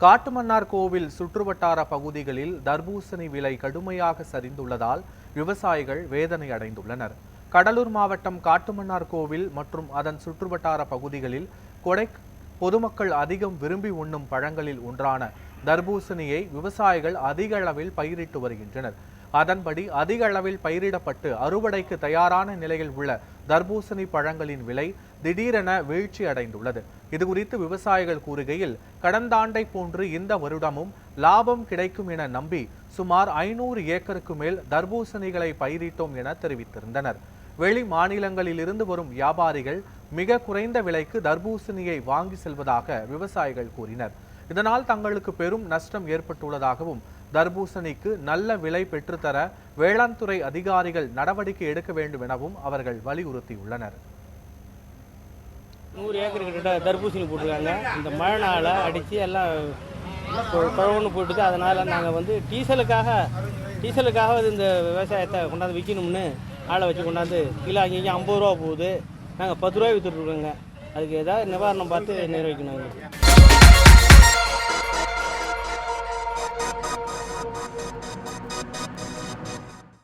காட்டுமன்னார் கோவில் சுற்றுவட்டார பகுதிகளில் தர்பூசணி விலை கடுமையாக சரிந்துள்ளதால் விவசாயிகள் வேதனை அடைந்துள்ளனர். கடலூர் மாவட்டம் காட்டுமன்னார் கோவில் மற்றும் அதன் சுற்றுவட்டார பகுதிகளில் பொதுமக்கள் அதிகம் விரும்பி உண்ணும் பழங்களில் ஒன்றான தர்பூசணியை விவசாயிகள் அதிக அளவில் பயிரிட்டு வருகின்றனர். அதன்படி அதிக அளவில் பயிரிடப்பட்டு அறுவடைக்கு தயாரான நிலையில் உள்ள தர்பூசணி பழங்களின் விலை திடீரென வீழ்ச்சி அடைந்துள்ளது. இதுகுறித்து விவசாயிகள் கூறுகையில், கடந்த ஆண்டை போன்று இந்த வருடமும் லாபம் கிடைக்கும் என நம்பி சுமார் 500 ஏக்கருக்கு மேல் தர்பூசணிகளை பயிரிட்டோம் என தெரிவித்திருந்தனர். வெளி மாநிலங்களில் இருந்து வரும் வியாபாரிகள் மிக குறைந்த விலைக்கு தர்பூசணியை வாங்கி செல்வதாக விவசாயிகள் கூறினர். இதனால் தங்களுக்கு பெரும் நஷ்டம் ஏற்பட்டுள்ளதாகவும், தர்பூசணிக்கு நல்ல விலை பெற்றுத்தர வேளாண் துறை அதிகாரிகள் நடவடிக்கை எடுக்க வேண்டும் எனவும் அவர்கள் வலியுறுத்தியுள்ளனர். 100 ஏக்கர் கிட்ட தர்பூசணி போட்டிருக்காங்க. இந்த மழைனால அடித்து எல்லாம் குழம்புன்னு போட்டுது. அதனால் நாங்கள் டீசலுக்காக இந்த விவசாயத்தை கொண்டாந்து விற்கணும்னு ஆளை வச்சு கொண்டாந்து கிலோ அங்கேயும் 50 ரூபா போகுது. நாங்கள் 10 ரூபாய் விற்றுட்ருக்கோங்க. அதுக்கு ஏதாவது நிவாரணம் பார்த்து நிறைவேற்றணும்.